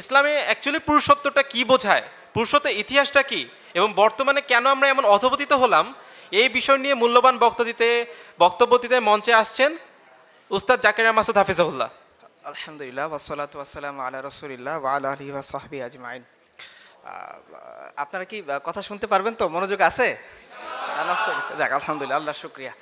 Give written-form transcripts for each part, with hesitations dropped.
ইসলামে অ্যাকচুয়ালি পুরুষত্বটা কি বোঝায়, পুরুষত্বের ইতিহাসটা কি, এবং বর্তমানে কেন আমরা এমন অধপতিত হলাম, এই বিষয় নিয়ে মূল্যবান বক্তব্য দিতে মঞ্চে আসছেন উস্তাদ জাকির মাসুদ হাফিজাহুল্লাহ। আলহামদুলিল্লাহ ওয়াসসালাতু ওয়াসসালামু আলা রাসূলিল্লাহ ওয়া আলা আলিহি ওয়া সাহবিহি আজমাইন। আপনারা কি কথা শুনতে পারবেন তো? মনোযোগ আছে? যাক আলহামদুলিল্লাহ, আল্লাহর শুকরিয়া।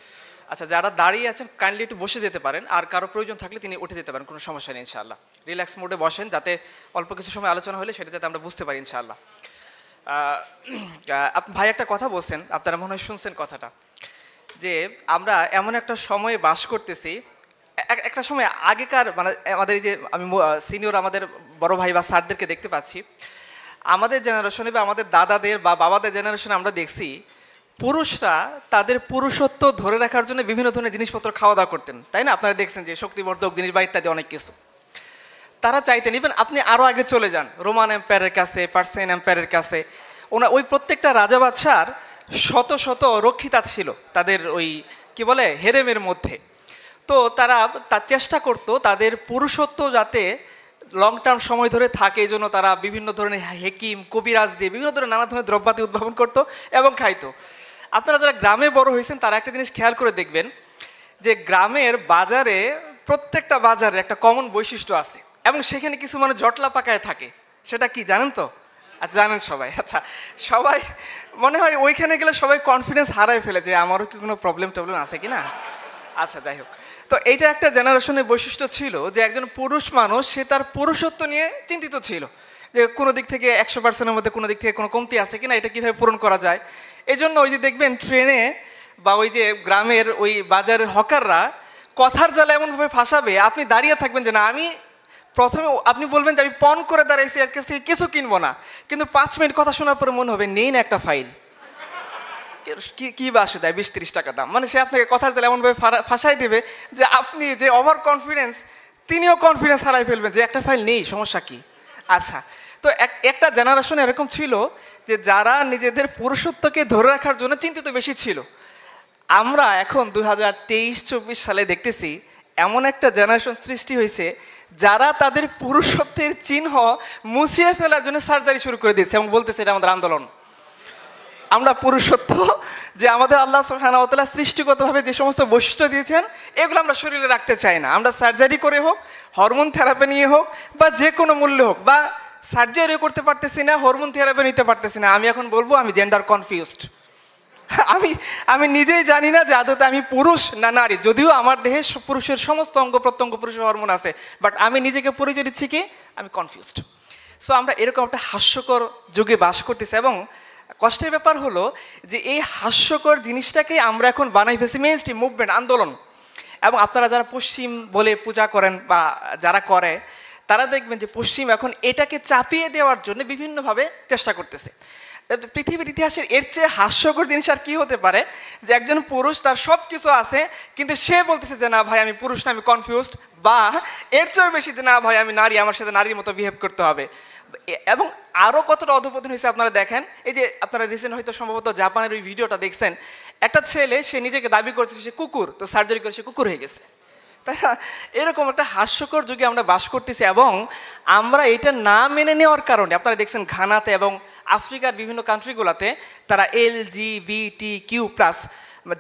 আচ্ছা, যারা দাঁড়িয়ে আছেন কাইন্ডলি একটু বসে যেতে পারেন, আর কারো প্রয়োজন থাকলে তিনি উঠে যেতে পারেন, কোনো সমস্যা নেই ইনশাআল্লাহ। রিল্যাক্স মোডে বসেন, যাতে অল্প কিছু সময় আলোচনা হলে সেটা যাতে আমরা বুঝতে পারি ইনশাআল্লাহ। ভাই একটা কথা বলছেন, আপনারা মনে হয় শুনছেন কথাটা, যে আমরা এমন একটা সময়ে বাস করতেছি, একটা সময় আগেকার মানে আমাদের এই যে আমি সিনিয়র আমাদের বড় ভাই বা স্যারদেরকে দেখতে পাচ্ছি, আমাদের জেনারেশনে বা আমাদের দাদাদের বা বাবাদের জেনারেশনে আমরা দেখছি পুরুষরা তাদের পুরুষত্ব ধরে রাখার জন্য বিভিন্ন ধরনের জিনিসপত্র খাওয়া দাওয়া করতেন, তাই না? আপনারা দেখছেন যে শক্তিবর্ধক জিনিস বা ইত্যাদি অনেক কিছু তারা চাইতেন। ইভেন আপনি আরও আগে চলে যান রোমান এম্পায়ারের কাছে, পার্সিয়ান এম্পায়ারের কাছে, ওই প্রত্যেকটা রাজা বাদশার শত শত রক্ষিতা ছিল তাদের ওই কি বলে হেরেমের মধ্যে। তো তারা চেষ্টা করতো তাদের পুরুষত্ব যাতে লং টার্ম সময় ধরে থাকে, এই জন্য তারা বিভিন্ন ধরনের হেকিম কবিরাজ দিয়ে বিভিন্ন ধরনের নানা ধরনের দ্রব্যাদি উদ্ভাবন করতো এবং খাইতো। আপনারা যারা গ্রামে বড় হয়েছেন তারা একটা জিনিস খেয়াল করে দেখবেন যে গ্রামের বাজারে প্রত্যেকটা বাজারে একটা কমন বৈশিষ্ট্য আছে, এবং সেখানে কিছু মানুষ জটলা পাকায় থাকে। সেটা কি জানেন তো? আর জানেন সবাই? আচ্ছা, সবাই মনে হয় ওইখানে গেলে সবাই কনফিডেন্স হারায় ফেলে যে আমারও কি কোনো প্রবলেম আছে কি না। আচ্ছা, যাই হোক, তো এইটা একটা জেনারেশনের বৈশিষ্ট্য ছিল যে একজন পুরুষ মানুষ সে তার পুরুষত্ব নিয়ে চিন্তিত ছিল, যে কোনো দিক থেকে 100%-এর মধ্যে কোনো দিক থেকে কোনো কমতি আছে কিনা, এটা কীভাবে পূরণ করা যায়। এই জন্য ওই যে দেখবেন ট্রেনে বা ওই যে গ্রামের ওই বাজারের হকাররা কথার জালে এমনভাবে ফাঁসাবে, আপনি দাঁড়িয়ে থাকবেন যে না, আমি প্রথমে আপনি বলবেন যে আমি পণ করে দাঁড়াইছি, এর কাছ থেকে কিছু কিনবো না, কিন্তু 5 মিনিট কথা শোনার পরে মনে হবে নেই না একটা ফাইল, কি বাসে দেয় 20-30 টাকা দাম, মানে সে আপনাকে কথার জালে এমনভাবে ফাঁসাই দেবে যে আপনি যে ওভার কনফিডেন্স, তিনিও কনফিডেন্স হারাই ফেলবেন যে একটা ফাইল নেই, সমস্যা কি। আচ্ছা, তো একটা জেনারেশন এরকম ছিল যে যারা নিজেদের পুরুষত্বকে ধরে রাখার জন্য চিন্তিত বেশি ছিল। আমরা এখন 2023-24 সালে দেখতেছি এমন একটা জেনারেশন সৃষ্টি হয়েছে যারা তাদের পুরুষত্বের চিহ্ন মুছিয়ে ফেলার জন্য সার্জারি শুরু করে দিয়েছে এবং বলতেছে এটা আমাদের আন্দোলন। আমরা পুরুষত্ব যে আমাদের আল্লাহ সুবহানাহু ওয়া তাআলা সৃষ্টিগতভাবে যে সমস্ত বৈশিষ্ট্য দিয়েছেন এগুলো আমরা শরীরে রাখতে চাই না। আমরা সার্জারি করে হোক, হরমোন থেরাপি নিয়ে হোক, বা যে কোনো মূল্যে হোক, বা সার্জারিও করতে পারতেছি না, হরমোন থেরাপি নিতে পারতেছি না, আমি এখন বলবো আমি জেন্ডার কনফিউজড। আমি নিজেই জানি না যে আদতে আমি পুরুষ না নারী, যদিও আমার দেহে পুরুষের সমস্ত অঙ্গ প্রত্যঙ্গ পুরুষের হরমোন আছে, বাট আমি নিজেকে পরিচয় দিচ্ছি কি আমি কনফিউজড। সো আমরা এরকম একটা হাস্যকর যুগে বাস করতেছি, এবং কষ্টের ব্যাপার হলো যে এই হাস্যকর জিনিসটাকেই আমরা এখন বানাই ফেলছি মেইনস্ট্রিম মুভমেন্ট, আন্দোলন। এবং আপনারা যারা পশ্চিম বলে পূজা করেন বা যারা করে তারা দেখবেন যে পশ্চিম এখন এটাকে চাপিয়ে দেওয়ার জন্য বিভিন্নভাবে চেষ্টা করতেছে। পৃথিবীর ইতিহাসের এর চেয়ে হাস্যকর জিনিস আর কি হতে পারে যে একজন পুরুষ তার সব কিছু আছে কিন্তু সে বলতেছে যে না ভাই আমি পুরুষ না, আমি কনফিউজড, বা এর চেয়ে বেশি যে না ভাই আমি নারী, আমার সাথে নারীর মতো বিহেভ করতে হবে। এবং আরও কতটা অধপতন হয়েছে আপনারা দেখেন, এই যে আপনারা রিসেন্ট হয়তো সম্ভবত জাপানের ওই ভিডিওটা দেখছেন, একটা ছেলে সে নিজেকে দাবি করছে সে কুকুর, তো সার্জারি করে সে কুকুর হয়ে গেছে, তাই না? এরকম একটা হাস্যকর যুগে আমরা বাস করতেছি, এবং আমরা এটা না মেনে নেওয়ার কারণে আপনারা দেখছেন ঘানাতে এবং আফ্রিকার বিভিন্ন কান্ট্রিগুলোতে তারা LGBTQ+,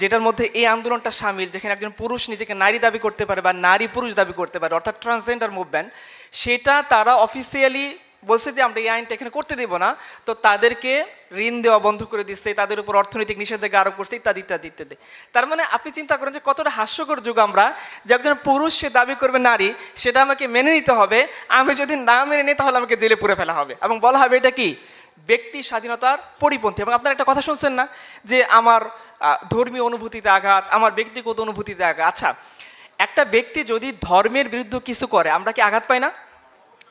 যেটার মধ্যে এই আন্দোলনটা সামিল, যেখানে একজন পুরুষ নিজেকে নারী দাবি করতে পারে বা নারী পুরুষ দাবি করতে পারে, অর্থাৎ ট্রান্সজেন্ডার মুভমেন্ট, সেটা তারা অফিসিয়ালি বলছে যে আমরা এই আইনটা এখানে করতে দেব না, তো তাদেরকে ঋণ দেওয়া বন্ধ করে দিচ্ছে, তাদের উপর অর্থনৈতিক নিষেধাজ্ঞা আরোপ করছে, ইত্যাদি ইত্যাদি ইত্যাদি। তার মানে আপনি চিন্তা করেন যে কতটা হাস্যকর যুগ আমরা, যে একজন পুরুষ সে দাবি করবে নারী, সেটা আমাকে মেনে নিতে হবে, আমি যদি না মেনে নিই তাহলে আমাকে জেলে পুরে ফেলা হবে এবং বলা হবে এটা কি ব্যক্তি স্বাধীনতার পরিপন্থী। এবং আপনারা একটা কথা শুনছেন না যে আমার ধর্মীয় অনুভূতিতে আঘাত, আমার ব্যক্তিগত অনুভূতিতে আঘাত। আচ্ছা, একটা ব্যক্তি যদি ধর্মের বিরুদ্ধে কিছু করে আমরা কি আঘাত পাই না?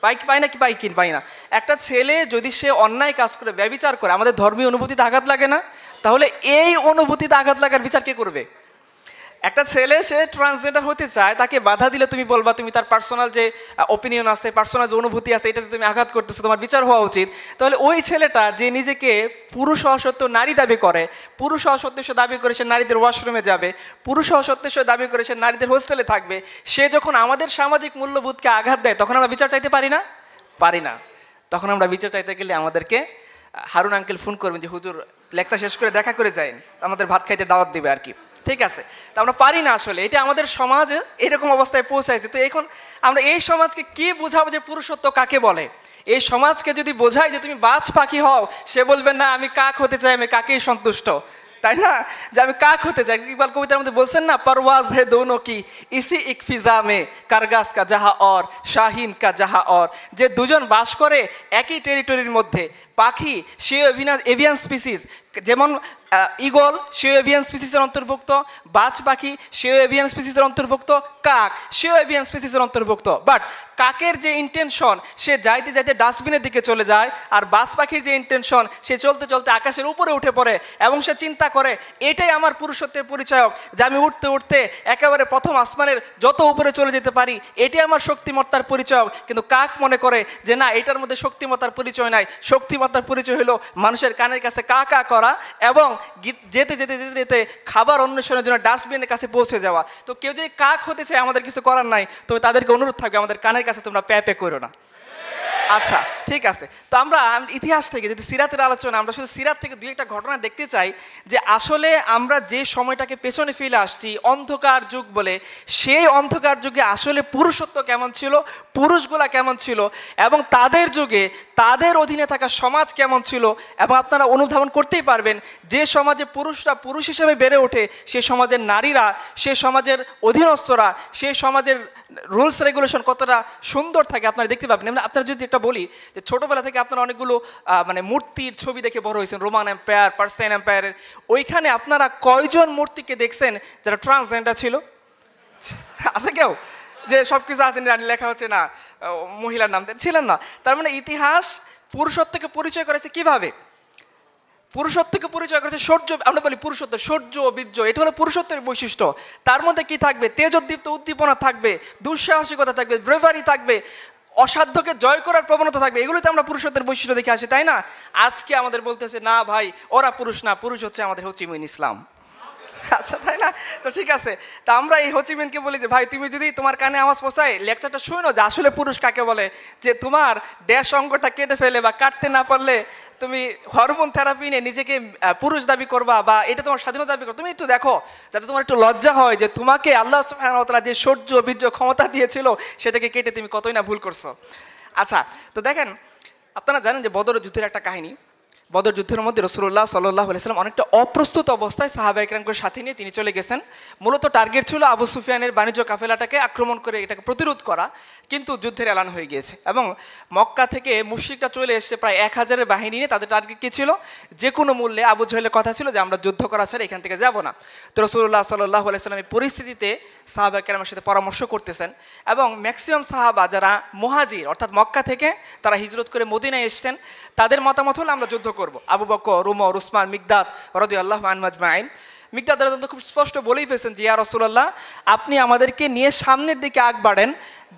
পাই না কি পাই না? একটা ছেলে যদি সে অন্যায় কাজ করে, ব্যভিচার করে, আমাদের ধর্মীয় অনুভূতিতে আঘাত লাগে না? তাহলে এই অনুভূতিতে আঘাত লাগার বিচার কে করবে? একটা ছেলে সে ট্রান্সজেন্ডার হতে চায়, তাকে বাধা দিলে তুমি বলবা তুমি তার পার্সোনাল যে ওপিনিয়ন আছে, পার্সোনাল যে অনুভূতি আছে, এটাতে তুমি আঘাত করতেছো, তোমার বিচার হওয়া উচিত। তাহলে ওই ছেলেটা যে নিজেকে পুরুষ হওয়া সত্ত্বেও নারী দাবি করে, পুরুষ হওয়া সত্ত্বেও সে দাবি করে সে নারীদের ওয়াশরুমে যাবে, পুরুষ হওয়া সত্ত্বেও সে দাবি করে সে নারীদের হোস্টেলে থাকবে, সে যখন আমাদের সামাজিক মূল্যবোধকে আঘাত দেয় তখন আমরা বিচার চাইতে পারি না? পারি না। তখন আমরা বিচার চাইতে গেলে আমাদেরকে হারুন আঙ্কেল ফোন করবেন যে হুজুর লেকচার শেষ করে দেখা করে যাইন, আমাদের ভাত খাইতে দাওয়াত দিবে আর কি। ঠিক আছে, তো আমরা পারি না আসলে, এটা আমাদের সমাজ এরকম অবস্থায় পৌঁছাইছে। তো এখন আমরা এই সমাজকে কি বোঝাবো যে পুরুষত্ব কাকে বলে? এই সমাজকে যদি বোঝাই যে তুমি বাজ পাখি হও, সে বলবে না আমি কাক হতে চাই, আমি কাকেই সন্তুষ্ট, তাই না? যে আমি কাক হতে চাই। ইকবাল কবিতার মধ্যে বলছেন না, পরওয়াজ হে দোনো কি ইসি এক ফিজা মে, কারগাস কা জাহা অর শাহিন কা জাহা অর। যে দুজন বাস করে একই টেরিটরির মধ্যে, পাখি সে এভিয়ান স্পিসিস, যেমন ইগল সেও এভিয়ান স্পিসিসের অন্তর্ভুক্ত, বাজ পাখি সেও এভিয়ান স্পিসিসের অন্তর্ভুক্ত, কাক সেও এভিয়ান স্পিসিসের অন্তর্ভুক্ত। বাট কাকের যে ইন্টেনশন, সে যাইতে যাইতে ডাস্টবিনের দিকে চলে যায়, আর বাজ পাখির যে ইন্টেনশন, সে চলতে চলতে আকাশের উপরে উঠে পড়ে এবং সে চিন্তা করে এটাই আমার পুরুষত্বের পরিচয়ক, যে আমি উঠতে উঠতে একেবারে প্রথম আসমানের যত উপরে চলে যেতে পারি, এটাই আমার শক্তিমত্তার পরিচয়ক। কিন্তু কাক মনে করে যে না, এটার মধ্যে শক্তিমত্তার পরিচয় নাই, শক্তিমত্তার পরিচয় হলো মানুষের কানের কাছে কা কা করা এবং যেতে যেতে যেতে যেতে খাবার অন্বেষণের জন্য ডাস্টবিনের কাছে পৌঁছে যাওয়া। তো কেউ যদি কাক হতে চায়, আমাদের কিছু করার নাই, তবে তাদেরকে অনুরোধ থাকবে আমাদের কানের কাছে তোমরা প্যা প্যা করো না। আচ্ছা ঠিক আছে, তো আমরা ইতিহাস থেকে যদি সিরাতের আলোচনা, আমরা শুধু সিরাত থেকে দুই একটা ঘটনা দেখতে চাই যে আসলে আমরা যে সময়টাকে পেছনে ফেলে আসছি অন্ধকার যুগ বলে, সেই অন্ধকার যুগে আসলে পুরুষত্ব কেমন ছিল, পুরুষগুলা কেমন ছিল, এবং তাদের যুগে তাদের অধীনে থাকা সমাজ কেমন ছিল। এবং আপনারা অনুধাবন করতেই পারবেন যে সমাজে পুরুষরা পুরুষ হিসেবে বেড়ে ওঠে, সে সমাজের নারীরা, সে সমাজের অধীনস্থরা, সে সমাজের রুলস রেগুলেশন কতটা সুন্দর থাকে আপনারা দেখতে পাবেন। আপনারা যদি একটা বলি যে ছোটোবেলা থেকে আপনারা অনেকগুলো মানে মূর্তির ছবি দেখে বড় হয়েছেন, রোমান এম্পায়ার, পার্সিয়ান এম্পায়ারের, ওইখানে আপনারা কয়জন মূর্তিকে দেখছেন যারা ট্রান্সজেন্ডার ছিল? আছে কেউ? যে সব কিছু আছে লেখা হচ্ছে না মহিলার নাম ছিলেন না। তার মানে ইতিহাস পুরুষত্বকে পরিচয় করেছে কিভাবে? পুরুষত্বকে পরিচয় করেছে সৌর্য। আমরা বলি পুরুষত্ব সৌর্য বীর্য, এটা হলো পুরুষত্বের বৈশিষ্ট্য। তার মধ্যে কি থাকবে? তেজোদ্দীপ্ত উদ্দীপনা থাকবে, দুঃসাহসিকতা থাকবে, ব্রেভারি থাকবে, অসাধ্যকে জয় করার প্রবণতা থাকবে। এগুলোতে আমরা পুরুষত্বের বৈশিষ্ট্য দেখে আসি, তাই না? আজকে আমাদের বলতেছে না ভাই ওরা পুরুষ না, পুরুষ হচ্ছে আমাদের হো চি মিন ইসলাম। আচ্ছা তাই না? তো ঠিক আছে, তা আমরা এই হো চি মিনকে বলি যে ভাই তুমি যদি তোমার কানে আওয়াজ পৌঁছায় লেকচারটা শুনো যে আসলে পুরুষ কাকে বলে, যে তোমার ড্যাশ অঙ্গটা কেটে ফেলে বা কাটতে না পারলে তুমি হরমোন থেরাপি নিয়ে নিজেকে পুরুষ দাবি করবা, বা এটা তোমার স্বাধীনতা দাবি করো। তুমি একটু দেখো যাতে তোমার একটু লজ্জা হয় যে তোমাকে আল্লাহ সুবহানাহু ওয়া তাআলা যে সৌর্য বীর্য ক্ষমতা দিয়েছিল সেটাকে কেটে তুমি কতই না ভুল করছো। আচ্ছা, তো দেখেন আপনারা জানেন যে বদর যুদ্ধের একটা কাহিনী। বদর যুদ্ধের মধ্যে রাসূলুল্লাহ সাল্লাল্লাহু আলাইহি ওয়াসাল্লাম অনেকটা অপ্রস্তুত অবস্থায় সাহাবায়ে কেরামকে সাথে নিয়ে তিনি চলে গেছেন। মূলত টার্গেট ছিল আবু সুফিয়ানের বাণিজ্য কাফেলাটাকে আক্রমণ করে এটাকে প্রতিরোধ করা, কিন্তু যুদ্ধের এলান হয়ে গিয়েছে এবং মক্কা থেকে মুশরিকরা চলে এসেছে প্রায় 1000-এর বাহিনী নিয়ে। তাদের টার্গেট কী ছিল? যে কোনো মূল্যে, আবু জহেলের কথা ছিল যে আমরা যুদ্ধ করা ছাড়া এখান থেকে যাব না। তো রাসূলুল্লাহ সাল্লাল্লাহু আলাইহি ওয়াসাল্লাম এই পরিস্থিতিতে সাহাবায়ে কেরামের সাথে পরামর্শ করতেছেন এবং ম্যাক্সিমাম সাহাবা যারা মুহাজির অর্থাৎ মক্কা থেকে তারা হিজরত করে মদিনায় এসেছেন, তাদের মতামত হলো আমরা যুদ্ধ করব। আবু বকর, উমর, উসমান, মিকদাদ রাদিয়াল্লাহু আনহুম আজমাইন। মিকদাদ রাদিয়াল্লাহু খুব স্পষ্ট বলেই ফেলছেন যে ইয়া রাসূলুল্লাহ আপনি আমাদেরকে নিয়ে সামনের দিকে আগ বাড়েন,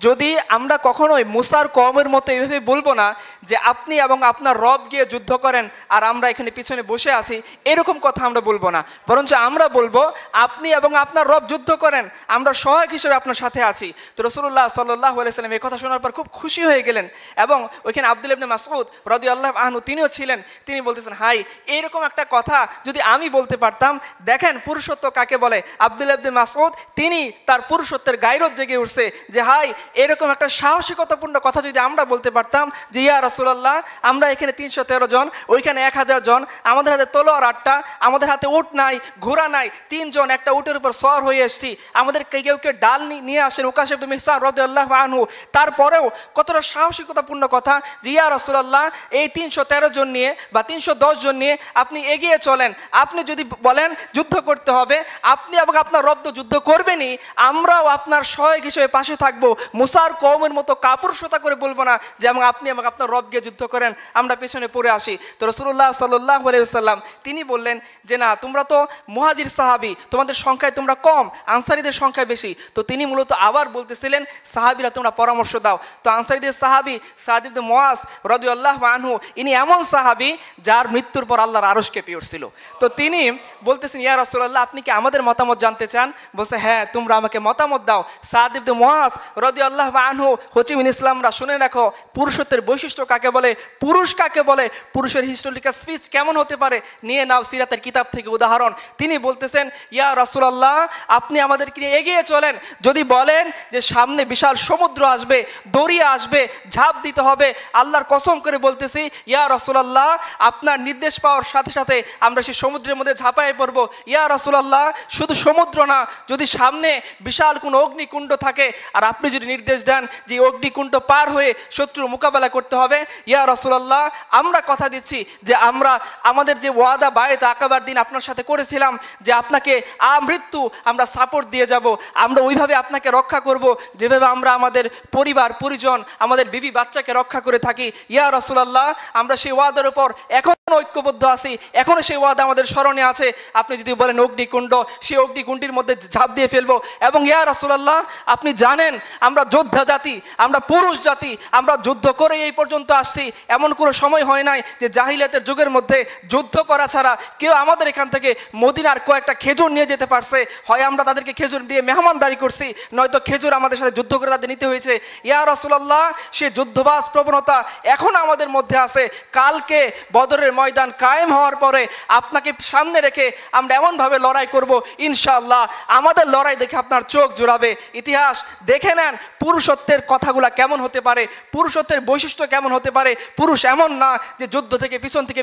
যদি আমরা কখনোই মুসার কওমের মতো এইভাবে বলবো না যে আপনি এবং আপনার রব গিয়ে যুদ্ধ করেন আর আমরা এখানে পিছনে বসে আছি, এরকম কথা আমরা বলবো না, বরঞ্চ আমরা বলবো আপনি এবং আপনার রব যুদ্ধ করেন, আমরা সহায়ক হিসেবে আপনার সাথে আছি। তো রাসূলুল্লাহ সাল্লাল্লাহু আলাইহি ওয়াসাল্লাম এই কথা শোনার পর খুব খুশি হয়ে গেলেন এবং ওইখানে আব্দুল্লাহ ইবনে মাসউদ রাদিয়াল্লাহু আনহু তিনিও ছিলেন। তিনি বলতেছেন হাই এরকম একটা কথা যদি আমি বলতে পারতাম। দেখেন পুরুষত্ব কাকে বলে। আব্দুল্লাহ ইবনে মাসউদ তিনি তার পুরুষত্বের গায়রত জেগে উঠছে যে হাই এরকম একটা সাহসিকতাপূর্ণ কথা যদি আমরা বলতে পারতাম যে ইয়া রাসূলুল্লাহ আমরা এখানে 313 জন, ওইখানে 1000 জন, আমাদের হাতে তলোয়ার 8টা, আমাদের হাতে উট নাই, ঘোড়া নাই, 3 জন একটা উটের উপর সওয়ার হয়ে এসেছি, আমাদের কেউ কেউ ডাল নিয়ে আসেন উকাশ ইবনে মিহসান রাদিয়াল্লাহু আনহু, তারপরেও কতটা সাহসিকতাপূর্ণ কথা যে ইয়া রাসূলুল্লাহ এই 313 জন নিয়ে বা 310 জন নিয়ে আপনি এগিয়ে চলেন, আপনি যদি বলেন যুদ্ধ করতে হবে আপনি এবং আপনার রব তো যুদ্ধ করবেনই, আমরাও আপনার সহায়ক হিসেবে পাশে থাকবো, মুসার কওমের মতো কাপুরুষতা করে বলবো না যে এবং আপনি এবং আপনার রব গিয়ে যুদ্ধ করেন আমরা পেছনে পড়ে আসি। তো রাসূলুল্লাহ সাল্লাল্লাহু আলাইহি ওয়াসাল্লাম তিনি বললেন যে না তোমরা তো মুহাজির সাহাবী, তোমাদের সংখ্যায় তোমরা কম, আনসারীদের সংখ্যা বেশি। তো তিনি মূলত আবার বলতেছিলেন সাহাবীরা তোমরা পরামর্শ দাও। তো আনসারীদের সাহাবী সাদ ইবনে মুআজ রাদিয়াল্লাহু আনহু ইনি এমন সাহাবী যার মৃত্যুর পর আল্লাহর আরশ কেঁপে উঠছিল। তো তিনি বলতেছেন ইয়া রাসূলুল্লাহ আপনি কি আমাদের মতামত জানতে চান? বলছে হ্যাঁ তোমরা আমাকে মতামত দাও। সাদ ইবনে মুআজ রাদিয়াল্লাহু আনহু, হচিমিন ইসলামরা শুনে রাখো পুরুষত্বের বৈশিষ্ট্য কাকে বলে, পুরুষ কাকে বলে, পুরুষের হিস্টোরিক্যাল স্পিচ কেমন হতে পারে। নিয়ে নাও সিরাতের কিতাব থেকে উদাহরণ। তিনি বলতেছেন, ইয়া রাসূলুল্লাহ, আপনি আমাদেরকে নিয়ে এগিয়ে চলেন। যদি বলেন যে সামনে বিশাল সমুদ্র আসবে, দরিয়া আসবে, ঝাঁপ দিতে হবে, আল্লাহর কসম করে বলতেছি ইয়া রাসূলুল্লাহ, আপনার নির্দেশ পাওয়ার সাথে সাথে আমরা সেই সমুদ্রের মধ্যে ঝাঁপায়ে পড়বো। ইয়া রাসূলুল্লাহ, শুধু সমুদ্র না, যদি সামনে বিশাল কোনো অগ্নিকুণ্ড থাকে আর আপনি যদি নির্দেশ দেন যে অগ্নিকুণ্ড পার হয়ে শত্রুর মোকাবেলা করতে হবে, ইয়া রাসূলুল্লাহ, আমরা কথা দিচ্ছি যে আমরা আমাদের যে ওয়াদা বায়েত আকাবার দিন আপনার সাথে করেছিলাম যে আপনাকে আমৃত্যু আমরা সাপোর্ট দিয়ে যাব, আমরা ওইভাবে আপনাকে রক্ষা করব যেভাবে আমরা আমাদের পরিবার পরিজন, আমাদের বিবি বাচ্চাকে রক্ষা করে থাকি। ইয়া রাসূলুল্লাহ, আমরা সেই ওয়াদার উপর এখন ঐক্যবদ্ধ আছি, এখনো সেই ওয়াদা আমাদের স্মরণে আছে। আপনি যদি বলেন অগ্নিকুণ্ড, সেই অগ্নিকুণ্ডের মধ্যে ঝাঁপ দিয়ে ফেলবো। এবং ইয়া রাসূলুল্লাহ, আপনি জানেন আমরা যোদ্ধা জাতি, আমরা পুরুষ জাতি, আমরা যুদ্ধ করে এই পর্যন্ত আসছি। এমন কোনো সময় হয় নাই যে জাহিলিয়াতের যুগের মধ্যে যুদ্ধ করা ছাড়া কেউ আমাদের এখান থেকে মদিনার কয়েকটা খেজুর নিয়ে যেতে পারছে। হয় আমরা তাদেরকে খেজুর দিয়ে মেহমানদারি করছি, নয়তো খেজুর আমাদের সাথে যুদ্ধ করে তাদের নিতে হয়েছে। ইয়া রাসূলুল্লাহ, সে যুদ্ধবাজ প্রবণতা এখন আমাদের মধ্যে আছে। কালকে বদরের ময়দান কায়েম হওয়ার পরে আপনাকে সামনে রেখে আমরা এমনভাবে লড়াই করব, ইনশাআল্লাহ আমাদের লড়াই দেখে আপনার চোখ জুড়াবে। ইতিহাস দেখে নেন পুরুষত্বের কথাগুলা কেমন হতে পারে, পুরুষত্বের বৈশিষ্ট্য কেমন হতে পারে। পুরুষ এমন না যে যুদ্ধ থেকে পিছন থেকে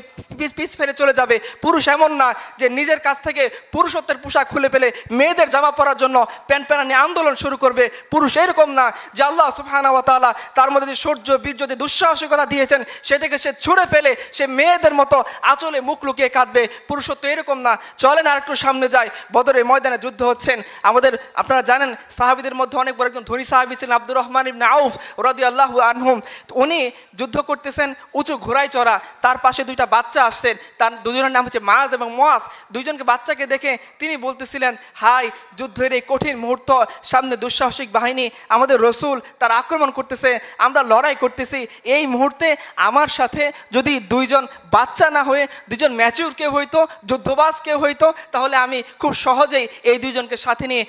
পিছ ফেরে চলে যাবে। পুরুষ এমন না যে নিজের কাছ থেকে পুরুষত্বের পোশাক খুলে ফেলে মেয়েদের জামা পরার জন্য প্যান্ট প্যারা নিয়ে আন্দোলন শুরু করবে। পুরুষ এরকম না যে আল্লাহ সুবহানাহু ওয়া তাআলা তার মধ্যে যে শৌর্য বীর্য যে দুঃসাহসিকতা দিয়েছেন সেটাকে সে ছুঁড়ে ফেলে সে মেয়েদের মতো আঁচলে মুখ লুকিয়ে কাঁদবে। পুরুষত্ব এরকম না। চলেন আর একটু সামনে যাই। বদরের ময়দানে যুদ্ধ হচ্ছেন। আমাদের আপনারা জানেন সাহাবীদের মধ্যে অনেক বড় একজন ধনী সাহাবী ছিলেন আব্দুর রহমান ইবনে আউফ রাদিয়াল্লাহু আনহুম। উনি যুদ্ধ করতেছেন উঁচু ঘোড়ায় চড়া, তার পাশে দুইটা বাচ্চা আসছেন, তার দুজনের নাম হচ্ছে মাজ এবং মুয়াজ। দুইজনকে বাচ্চাকে দেখে তিনি বলতেছিলেন, হাই যুদ্ধের এই কঠিন মুহূর্ত, সামনে দুঃসাহসিক বাহিনী, আমাদের রসুল তার আক্রমণ করতেছে, আমরা লড়াই করতেছি। এই মুহূর্তে আমার সাথে যদি দুইজন বাচ্চা না হয়ে দুইজন ম্যাচিউর কেউ হইতো, যুদ্ধবাজ কেউ হইতো, তাহলে আমি খুব সহজেই এই দুইজনকে সাথে নিয়ে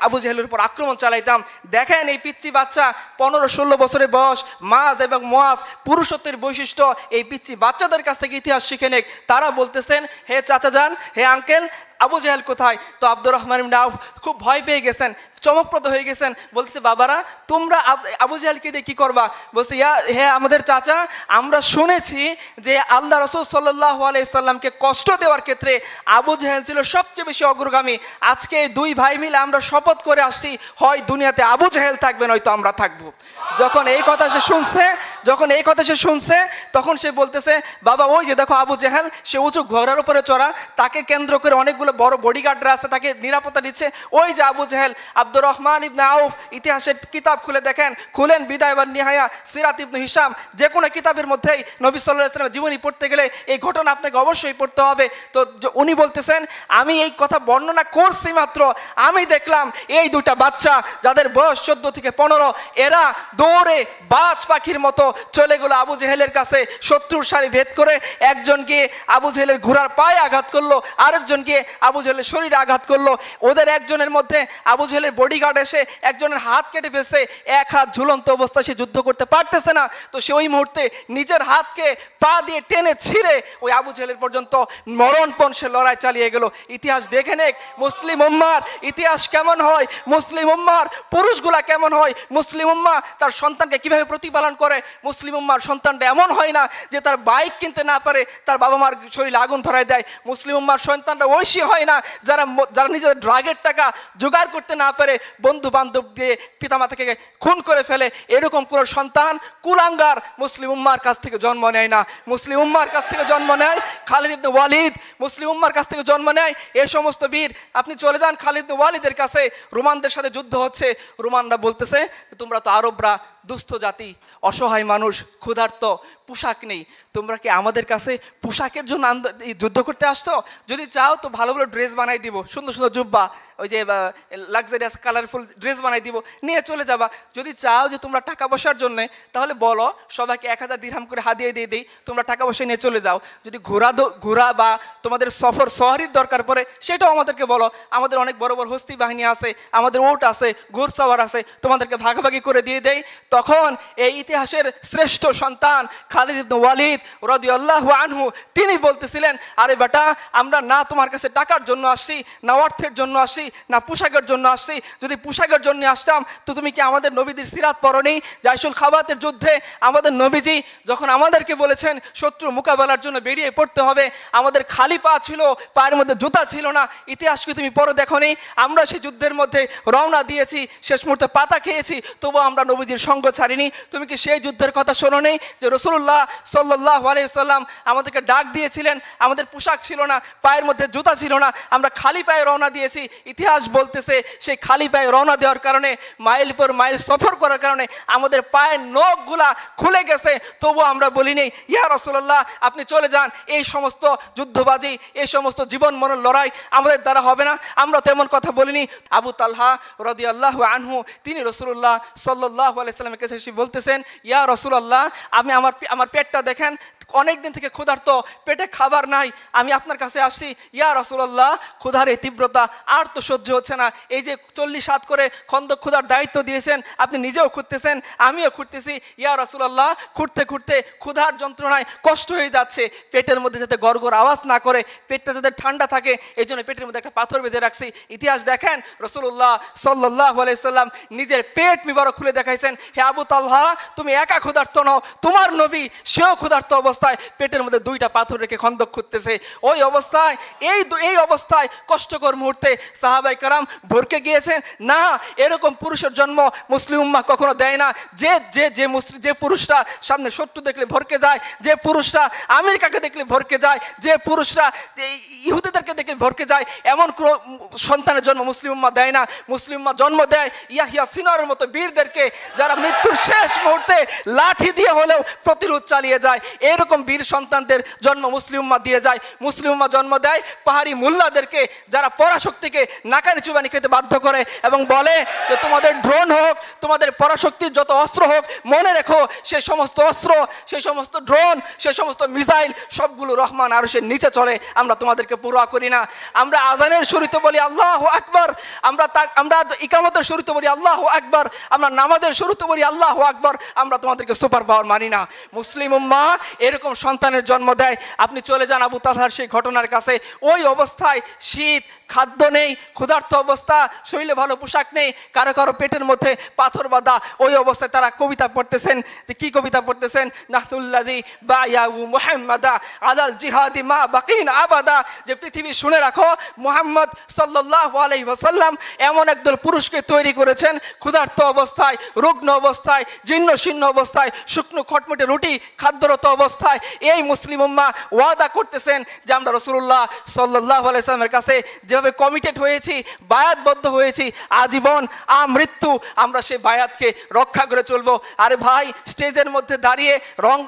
আবু জেহেলের উপর আক্রমণ চালাইতাম। দেখেন এই পিচ্চি বাচ্চা 15-16 বছরের বয়স, মাজ এবং মুয়াজ পুরুষত্বের বৈশিষ্ট্য এই পিচ্চি বাচ্চাদের কাছ থেকে ইতিহাস শিখে নেক। তারা বলতেছেন, হে চাচা যান, হে আঙ্কেল, আবু জেহেল কোথায়? তো আব্দুর রহমান ইবনে আউফ খুব ভয় পেয়ে গেছেন, চমকপ্রদ হয়ে গেছেন। বলছে, বাবারা তোমরা আবু জেহেলকে দিয়ে কী করবা? বলছে, হে আমাদের চাচা, আমরা শুনেছি যে আল্লাহ রাসূল সাল্লাল্লাহু আলাইহি সাল্লামকে কষ্ট দেওয়ার ক্ষেত্রে আবু জেহেল ছিল সবচেয়ে বেশি অগ্রগামী। আজকে এই দুই ভাই মিলে আমরা শপথ করে আসছি, হয় দুনিয়াতে আবু জেহেল থাকবে নয়তো আমরা থাকবো। যখন এই কথা সে শুনছে তখন সে বলতেছে, বাবা ওই যে দেখো আবু জেহেল, সে উঁচু ঘোড়ার উপরে চড়া, তাকে কেন্দ্র করে অনেকগুলো বড় বডিগার্ডরা আছে, তাকে নিরাপত্তা দিচ্ছে। ওই যে আবু জেহেল। আব্দুর রহমান ইবনে আউফ ইতিহাসের কিতাব খুলে দেখেন, খুলেন বিদায় বা নিহায়া, সিরাত ইবনে হিশাম, যে কোনো কিতাবের মধ্যেই নবী সাল্লাল্লাহু আলাইহি ওয়াসাল্লামের জীবনী পড়তে গেলে এই ঘটনা আপনাকে অবশ্যই পড়তে হবে। তো উনি বলতেছেন, আমি এই কথা বর্ণনা করছি মাত্র, আমি দেখলাম এই দুটা বাচ্চা যাদের বয়স 14 থেকে 15, এরা দৌড়ে বাজ পাখির মতো চলে গেল আবু জেহেলের কাছে। শত্রুর সারি ভেদ করে একজন গিয়ে আবু জেহেলের ঘোড়ার পায়ে আঘাত করলো, আরেকজন গিয়ে আবু জেহেলের শরীরে আঘাত করলো। ওদের একজনের মধ্যে আবু জেহেলের বডিগার্ড এসে একজনের হাত কেটে ফেলছে, এক হাত ঝুলন্ত অবস্থায় সে যুদ্ধ করতে পারতেছে না। তো সে ওই মুহূর্তে নিজের হাতকে পা দিয়ে টেনে ছিঁড়ে ওই আবু জেহেলের পর্যন্ত মরণপণ সে লড়াই চালিয়ে গেল। ইতিহাস দেখে নেক মুসলিম উম্মার ইতিহাস কেমন হয়, মুসলিম উম্মার পুরুষগুলা কেমন হয়, মুসলিম উম্মা তার সন্তানকে কিভাবে প্রতিপালন করে। মুসলিম উম্মার সন্তানটা এমন হয় না যে তার বাইক কিনতে না পারে তার বাবা মার শরীরে আগুন ধরায় দেয়। মুসলিম উম্মার সন্তানটা ঐশী হয় না যারা নিজের ড্রাগের টাকা জোগাড় করতে না পারে বন্ধু বান্ধব দিয়ে পিতামাতাকে খুন করে ফেলে। এরকম কোন সন্তান কুলাঙ্গার মুসলিম উম্মার কাছ থেকে জন্ম নেয় না। মুসলিম উম্মার কাছ থেকে জন্ম নেয় খালিদ ইবনে ওয়ালিদ, মুসলিম উম্মার কাছ থেকে জন্ম নেয় এই সমস্ত বীর। আপনি চলে যান খালিদ ইবনে ওয়ালিদের কাছে, রোমানদের সাথে যুদ্ধ হচ্ছে, রোমানরা বলতেছে তোমরা তো আরবরা দুস্থ জাতি, অসহায় মানুষ, ক্ষুধার্ত, পোশাক নেই, তোমরা কি আমাদের কাছে পোশাকের জন্য যুদ্ধ করতে আসছো? যদি চাও তো ভালো ভালো ড্রেস বানাই দিব, সুন্দর সুন্দর জুব্বা, ওই যে লাক্সারিয়াস কালারফুল ড্রেস বানাই দিব, নিয়ে চলে যাবা। যদি চাও যে তোমরা টাকা পয়সার জন্য, তাহলে বলো সবাইকে 1000 দিরহাম করে হাদিয়া দিয়ে দিই, তোমরা টাকা পয়সা নিয়ে চলে যাও। যদি ঘোরা বা তোমাদের সফর সওয়ারির দরকার পড়ে, সেটাও আমাদেরকে বলো। আমাদের অনেক বড় বড় হস্তি বাহিনী আছে, আমাদের ওট আছে, ঘোড়সাওয়ার আছে, তোমাদেরকে ভাগাভাগি করে দিয়ে দেয়। তখন এই ইতিহাসের শ্রেষ্ঠ সন্তান খালিদ ইবনে ওয়ালিদ রাদিয়াল্লাহু আনহু তিনি বলতেছিলেন, আরে বেটা, আমরা না তোমার কাছে টাকার জন্য আসছি, না অর্থের জন্য আসছি, না পোশাকের জন্য আসছি। যদি পোশাকের জন্য আসতাম তো তুমি কি আমাদের নবীদের সিরাত পড়নি? জাইশুল খাবাতের যুদ্ধে আমাদের নবীজি যখন আমাদেরকে বলেছেন শত্রু মোকাবেলার জন্য বেরিয়ে পড়তে হবে, আমাদের খালি পা ছিল, পায়ের মধ্যে জুতা ছিল না। ইতিহাস কি তুমি পড়ে দেখোনি? আমরা সেই যুদ্ধের মধ্যে রওনা দিয়েছি, শেষ মুহূর্তে পাতা খেয়েছি, তবুও আমরা নবীজির সঙ্গ ছাড়িনি। তুমি কি সেই যুদ্ধের কথা শোনো নেই যে রাসূলুল্লাহ সাল্লাল্লাহু আলাইহি সাল্লাম আমাদেরকে ডাক দিয়েছিলেন, আমাদের পোশাক ছিল না, পায়ের মধ্যে জুতা ছিল না, আমরা খালি পায়ে রওনা দিয়েছি। ইতিহাস বলতেছে সেই খালি পায়ে রওনা দেওয়ার কারণে, মাইল পর মাইল সফর করার কারণে আমাদের পায়ের নখগুলা খুলে গেছে, তবুও আমরা বলিনি ইয়া রাসূলুল্লাহ আপনি চলে যান, এই সমস্ত যুদ্ধবাজি, এই সমস্ত জীবন মরণ লড়াই আমাদের দ্বারা হবে না, আমরা তেমন কথা বলিনি। আবু তালহা রাদিয়াল্লাহু আনহু তিনি রাসূলুল্লাহ সাল্লাল্লাহু আলাইহি সাল্লামের কাছে এসে বলতেছেন, ইয়া রাসূলুল্লাহ আমি আমার পেটটা দেখেন, অনেক দিন থেকে ক্ষুধার্ত, পেটে খাবার নাই, আমি আপনার কাছে আসছি। ইয়া রাসূলুল্লাহ ক্ষুধার এই তীব্রতা আর তো সহ্য হচ্ছে না, এই যে 40 হাত করে খন্দক ক্ষুধার দায়িত্ব দিয়েছেন, আপনি নিজেও খুঁড়তেছেন, আমিও খুঁড়তেছি। ইয়া রাসূলুল্লাহ খুঁড়তে খুঁড়তে ক্ষুধার যন্ত্রণায় কষ্ট হয়ে যাচ্ছে, পেটের মধ্যে যাতে গড়গড় আওয়াজ না করে, পেটটা যাতে ঠান্ডা থাকে, এই জন্য পেটের মধ্যে একটা পাথর বেঁধে রাখছি। ইতিহাস দেখেন রাসূলুল্লাহ সাল্লাল্লাহু আলাইহি সাল্লাম নিজের পেট মিবারক খুলে দেখাইছেন, হে আবু তালহা তুমি একা ক্ষুধার্ত নও, তোমার নবী সেও ক্ষুধার্ত অবস্থায় পেটের মধ্যে 2টা পাথর রেখে খন্দক খুঁড়তেছে। ওই অবস্থায় এই অবস্থায় কষ্টকর মুহূর্তে সাহাবাই কারাম ভরকে গিয়েছেন। না, এরকম পুরুষের জন্ম মুসলিম উম্মাহ কখনো দেয় না। যে পুরুষরা সামনে শত্রু দেখলে ভরকে যায়, যে পুরুষরা আমেরিকাকে দেখলে ভরকে যায়, যে পুরুষরা ইহুদিদেরকে দেখলে ভরকে যায়, এমন কোনো সন্তানের জন্ম মুসলিম উম্মাহ দেয় না। মুসলিম উম্মাহ জন্ম দেয় ইয়াহিয়া সিনারের মতো বীরদেরকে, যারা মৃত্যুর শেষ মুহূর্তে লাঠি দিয়ে হলেও প্রতিরোধ চালিয়ে যায়। এরকম বীর সন্তানদের জন্ম মুসলিম উম্মাহ দিয়ে যায়। মুসলিম উম্মাহ জন্ম দেয় পাহাড়ি মুল্লাদেরকে, যারা পরাশক্তিকে নাকানি চুবানি খেতে বাধ্য করে এবং বলে যে তোমাদের ড্রোন হোক, তোমাদের পরাশক্তির যত অস্ত্র হোক, মনে রেখো সে সমস্ত অস্ত্র, সে সমস্ত ড্রোন, সে সমস্ত মিসাইল সবগুলো রহমান আরশের নিচে চলে, আমরা তোমাদেরকে পুরোয়া করি না। আমরা আজানের শুরুতে বলি আল্লাহু আকবার, আমরা ইকামতের শুরুতে বলি আল্লাহু আকবার, আমরা নামাজের শুরুতে বলি আল্লাহু আকবার, আমরা তোমাদেরকে সুপার পাওয়ার মানি না। মুসলিম উম্মাহ এরকম সন্তানের জন্ম দেয়। আপনি চলে যান আবু তালহার সেই ঘটনার কাছে, ওই অবস্থায় শীত, খাদ্য নেই, ক্ষুধার্ত অবস্থা, শরীরে ভালো পোশাক নেই, কারো কারো পেটের মধ্যে পাথর বাঁধা, ওই অবস্থায় তারা কবিতা পড়তেছেন। যে কি কবিতা পড়তেছেন? নাহতুল্লাযী বায়াউ মুহাম্মাদা আলাল জিহাদি মা বাকিন আবাদা, যে পৃথিবী শুনে রাখো মুহাম্মদ সাল্লাল্লাহু আলাইহি ওয়াসাল্লাম এমন একদল পুরুষকে তৈরি করেছেন ক্ষুধার্ত অবস্থায়, রুগ্ন অবস্থায়, জীর্ণ শীর্ণ অবস্থায়, শুকনো খটমটে রুটি খাদ্যরত অবস্থায় এই মুসলিম উম্মাহ ওয়াদা করতেছেন যে আমরা রাসূলুল্লাহ সাল্লাল্লাহু আলাইহি ওয়াসাল্লামের কাছে যেভাবে কমিটেড হয়েছি, বায়াতবদ্ধ হয়েছি, আজীবন আমৃত্যু আমরা সেই বায়াতকে রক্ষা করে চলবো। আরে ভাই, স্টেজের মধ্যে দাঁড়িয়ে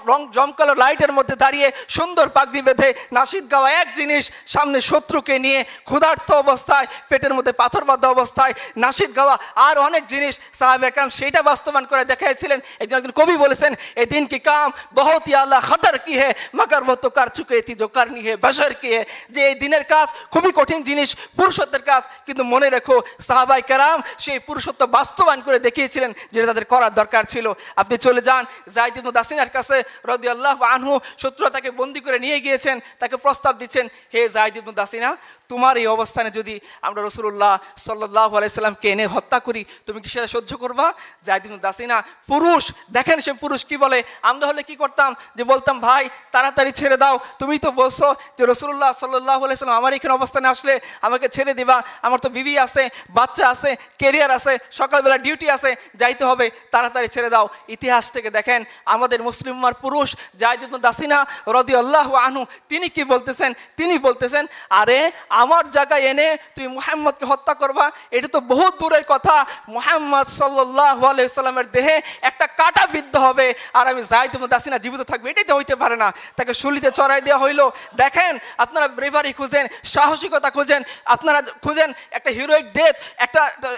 রং জমকালো লাইটের মধ্যে দাঁড়িয়ে সুন্দর পাগড়ি বেঁধে নাশিদ গাওয়া এক জিনিস, সামনে শত্রুকে নিয়ে ক্ষুধার্ত অবস্থায়, পেটের মধ্যে পাথর বাঁধা অবস্থায় নাশিদ গাওয়া আর অনেক জিনিস সাহাবায়ে কেরাম সেইটা বাস্তবায়ন করে দেখাইছিলেন। একজন কবি বলেছেন, এ দিন কি কাম বহুত হি আলা খতর কি হে মগর वो तो कर चुके थी जो करनी है बशर की है, যে এই দিনের কাজ খুবই কঠিন জিনিস, পুরুষত্বের কাজ, কিন্তু মনে রেখো সাহাবায়ে কেরাম সেই পুরুষত্ব বাস্তবায়ন করে দেখিয়েছিলেন যেটা তাদের করার দরকার ছিল। আপনি চলে যান যায়েদ ইবনে দাসিনার কাছে রাদিয়াল্লাহু আনহু, শত্রুরা তাকে বন্দী করে নিয়ে গিয়েছেন, তাকে প্রস্তাব দিচ্ছেন, হে যায়েদ ইবনে দাসিনা, তোমার এই অবস্থানে যদি আমরা রাসূলুল্লাহ সাল্লাল্লাহু আলাইহি সাল্লামকে এনে হত্যা করি, তুমি কি সেটা সহ্য করবা? যায়েদ ইবনে দাসিনা পুরুষ, দেখেন সে পুরুষ কি বলে। আমরা হলে কি করতাম? যে বলতাম, ভাই তাড়াতাড়ি ছেড়ে দাও, তুমি তো বলছো যে রাসূলুল্লাহ সাল্লাল্লাহু আলাইহি সাল্লাম আমার এখানে অবস্থানে আসলে আমাকে ছেড়ে দিবা, আমার তো বিবি আছে, বাচ্চা আছে, ক্যারিয়ার আছে, সকালবেলা ডিউটি আছে, যাইতে হবে, তাড়াতাড়ি ছেড়ে দাও। ইতিহাস থেকে দেখেন আমাদের মুসলিম উম্মার পুরুষ যায়েদ ইবনে দাসিনা রাদিয়াল্লাহু আনহু তিনি কি বলতেছেন? তিনি বলতেছেন, আরে আমার জায়গায় এনে তুমি মুহাম্মদকে হত্যা করবা, এটা তো বহুত দূরের কথা। মুহাম্মদ সাল্লাল্লাহু আলাইহি সাল্লামের দেহে একটা কাঁটা বিদ্ধ হবে আর আমি যায়েদ ইবনে দাসিনা জীবিত থাকবে, এটাই তো হইতে পারে না। তাকে শুলিতে চড়াই দেওয়া হইলো। দেখেন আপনারা ব্রেভারি খুঁজেন, সাহসিকতা খুঁজেন, আপনারা খুঁজেন একটা হিরোইক ডেথ,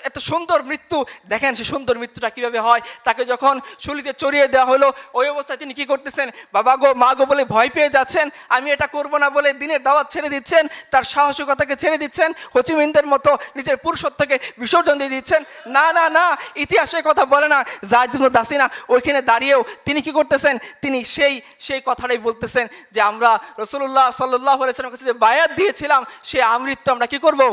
একটা সুন্দর মৃত্যু। দেখেন সে সুন্দর মৃত্যুটা কিভাবে হয়। তাকে যখন শুলিতে চড়িয়ে দেওয়া হলো, ওই অবস্থায় তিনি কি করতেছেন, বাবা গো মা গো বলে ভয় পেয়ে যাচ্ছেন, আমি এটা করব না বলে দিনের দাওয়াত ছেড়ে দিচ্ছেন, তার সাহসিকতাকে ছেড়ে দিচ্ছেন, হোচিমিনদের মতো নিজের পুরুষত্বকে বিসর্জন দিয়ে দিচ্ছেন। না না না, ইতিহাসে কথা বলে না। যায়েদ ইবনে দাসিনা ওইখানে দাঁড়িয়েও তিনি কি করতেছেন, তিনি সেই কথাটাই বলতেছেন যে আমরা রাসূলুল্লাহ সাল্লাল্লাহু আলাইহি ওয়াসাল্লামের কাছে যে বায়াত দিয়েছিলাম সে আমৃত্যু আমরা কি করব।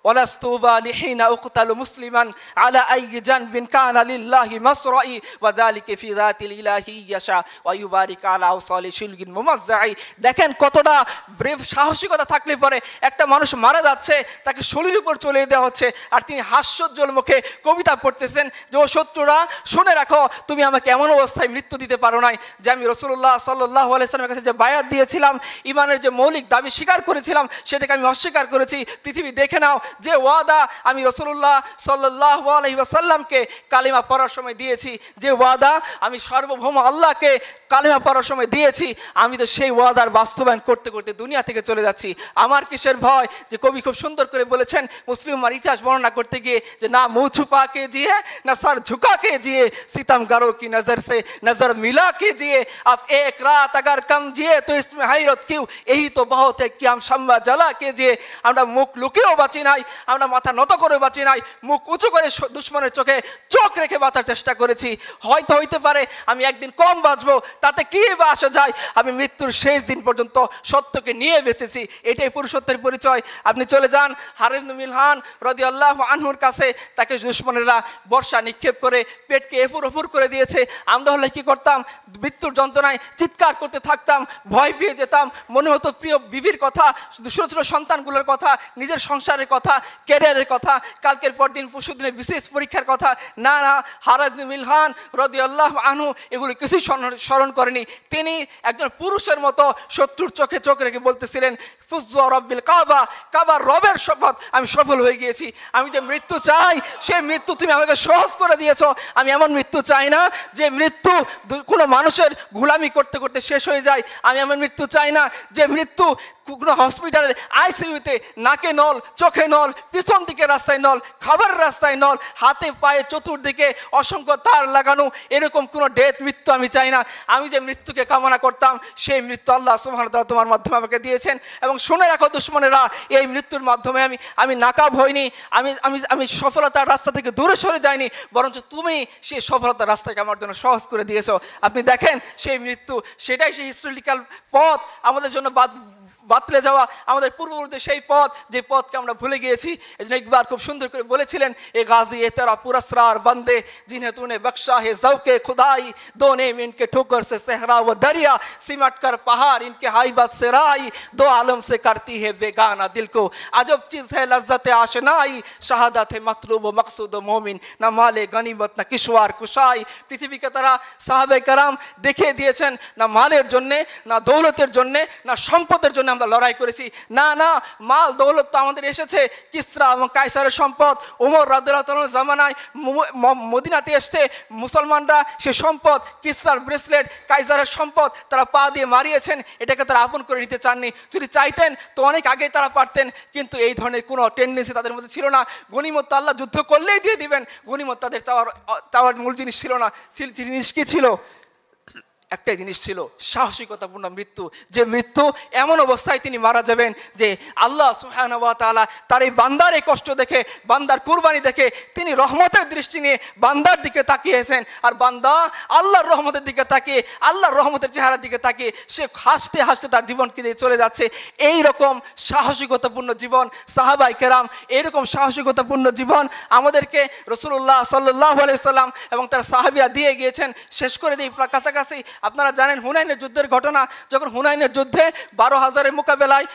ولست بالحين أقتل مسلما على أي جنب كان لله مصرعي وذلك في ذات الإله يشاء ويبارك على أوصال شلق ممزع। দেখেন কতটা ব্রেভ সাহসিকতা থাকলে পরে একটা মানুষ মারা যাচ্ছে, তাকে শরীরের উপর চলে দেওয়া হচ্ছে, আর তিনি হাস্যোজ্জ্বল মুখে কবিতা পড়তেছেন যে ও শত্রুরা শুনে রাখো, তুমি আমাকে এমন অবস্থায় মৃত্যু দিতে পারো নাই যে আমি রাসূলুল্লাহ সাল্লাল্লাহু আলাইহি ওয়াসাল্লামের কাছে যে বায়াত দিয়েছিলাম, ইমানের যে মৌলিক দাবি স্বীকার করেছিলাম সেটাকে আমি অস্বীকার করেছি। পৃথিবী দেখে নাও যে ওয়াদা আমি রাসূলুল্লাহ সাল্লাল্লাহু আলাইহি ওয়াসাল্লামকে কালিমা পড়ার সময় দিয়েছি, যে ওয়াদা আমি সার্বভৌম আল্লাহকে কালিমা পড়ার সময় দিয়েছি, আমি তো সেই ওয়াদার বাস্তবায়ন করতে করতে দুনিয়া থেকে চলে যাচ্ছি। আমার কিসের ভয়? যে কবি খুব সুন্দর করে বলেছেন মুসলিমার ইতিহাস বর্ণনা করতে গিয়ে যে না মুँह छुपा के जिए ना सर झुका के जिए, सितमगरों की नजर से नजर मिला के जिए, अब एक रात अगर कम जिए तो इसमें हैरत क्यों, यही तो बहुत है कि हम शम्मा जला के जिए। আমরা মুখ লুকিয়েও বাঁচি নাই, আমরা মাথা নত করে বাঁচি নাই, মুখ উঁচু করে দুশ্মনের চোখে চোখ রেখে বাঁচার চেষ্টা করেছি। হয়তো হইতে পারে আমি একদিন কম বাঁচবো, তাতে কি বা আসা যায়, আমি মৃত্যুর শেষ দিন পর্যন্ত সত্যকে নিয়ে বেঁচেছি, এটাই পুরুষত্বের পরিচয়। আপনি চলে যান হারিস ইবনে মিলহান রাদিয়াল্লাহু আনহুর কাছে, তাকে দুশ্মনেরা বর্ষা নিক্ষেপ করে পেটকে এফুর ওফুর করে দিয়েছে। আমরা হলে কি করতাম, মৃত্যুর যন্ত্রণায় চিৎকার করতে থাকতাম, ভয় পেয়ে যেতাম, মনে হতো প্রিয় বিবির কথা, ছোট ছোট সন্তানগুলোর কথা, নিজের সংসারের কথা, ক্যারিয়ারের কথা, কালকের পর দিন পরশুদিনের বিশেষ পরীক্ষার কথা। না না, হারিস ইবনে মিলহান রাদিয়াল্লাহু আনহু এগুলো কিছুই স্মরণ করেনি। তিনি একজন পুরুষের মতো শত্রুর চোখে চোখ রেখে বলতেছিলেন ফুজ্জু রব্বিল কাবা, কাবার রবের শপথ আমি সফল হয়ে গিয়েছি। আমি যে মৃত্যু চাই সেই মৃত্যু তুমি আমাকে সহজ করে দিয়েছো। আমি এমন মৃত্যু চাই না যে মৃত্যু কোনো মানুষের গোলামি করতে করতে শেষ হয়ে যায়। আমি এমন মৃত্যু চাই না যে মৃত্যু কোনো হসপিটালের আইসিইউতে নাকে নল, চোখে নল, পিছন দিকে রাস্তায় নল, খাবারের রাস্তায় নল, হাতে পায়ে চতুর্দিকে অসংখ্য তার লাগানো, এরকম কোনো ডেথ মৃত্যু আমি চাই না। আমি যে মৃত্যুকে কামনা করতাম সেই মৃত্যু আল্লাহ সুবহানাহু ওয়া তাআলা তোমার মাধ্যমে আমাকে দিয়েছেন। এবং শুনে রাখো দুশ্মনেরা, এই মৃত্যুর মাধ্যমে আমি নাকাব হইনি, আমি সফলতার রাস্তা থেকে দূরে সরে যাইনি, বরঞ্চ তুমি সেই সফলতার রাস্তাকে আমার জন্য সহজ করে দিয়েছো। আপনি দেখেন সেই মৃত্যু, সেটাই সেই হিস্টোরিক্যাল পথ আমাদের জন্য বাতলে যাওয়া, আমাদের পূর্ববর্তী সেই পথ যে পথকে আমরা ভুলে গিয়েছি। এই জন্য একবার খুব সুন্দর করে বলেছিলেন এ গাজী এ তেরা পুরস্কার বন্দে जिन्हें तूने बख्शा है ज़ौक़े खुदाई, दोने में इनके ठोकर से सहरा व दरिया, सिमट कर पहाड़ इनके हाइबत से राई, दो आलम से करती है बेगाना दिल को अजब चीज़ है लज्जत आशनाई, शहादत है मतलूब व मकसूद मोमिन, न माले गनीमत न किशवार कुशाई। পৃথিবীকে তারা সাহাবে কেরাম দেখিয়ে দিয়েছেন না মালের জন্যে, না দৌলতের জন্যে, না সম্পদের জন্য আমরা লড়াই করেছি। না না, মাল দৌলত তো আমাদের এসেছে কিসরা এবং কায়সারের সম্পদ, ওমর রাদিয়াল্লাহু তাআলার জামানায় মদিনাতে এসে মুসলমানরা সে সম্পদ, কিসরার ব্রেসলেট, কায়সারের সম্পদ তারা পা দিয়ে মারিয়েছেন, এটাকে তারা আপন করে নিতে চাননি। যদি চাইতেন তো অনেক আগেই তারা পারতেন, কিন্তু এই ধরনের কোনো টেন্ডেন্সি তাদের মধ্যে ছিল না। গনিমত আল্লাহ যুদ্ধ করলেই দিয়ে দিবেন, গনিমত তাদের চাওয়ার মূল জিনিস ছিল না। জিনিস কি ছিল? একটাই জিনিস ছিল, সাহসিকতাপূর্ণ মৃত্যু। যে মৃত্যু এমন অবস্থায় তিনি মারা যাবেন যে আল্লাহ সুবহানাহু ওয়া তাআলা তার এই বান্দার এই কষ্ট দেখে, বান্দার কুরবানি দেখে তিনি রহমতের দৃষ্টি নিয়ে বান্দার দিকে তাকিয়েছেন, আর বান্দা আল্লাহর রহমতের দিকে তাকিয়ে, আল্লাহর রহমতের চেহারার দিকে তাকিয়ে সে হাসতে হাসতে তার জীবনকে দিয়ে চলে যাচ্ছে। এই রকম সাহসিকতাপূর্ণ জীবন সাহাবায়ে কেরাম, এইরকম সাহসিকতাপূর্ণ জীবন আমাদেরকে রাসূলুল্লাহ সাল্লাল্লাহু আলাইহি সাল্লাম এবং তার সাহাবীরা দিয়ে গিয়েছেন। শেষ করে দিই কাছাকাছি, আপনারা জানেন হুনাইনের যুদ্ধের ঘটনা। যখন হুনাইনের যুদ্ধে 12,000-এর মোকাবেলায়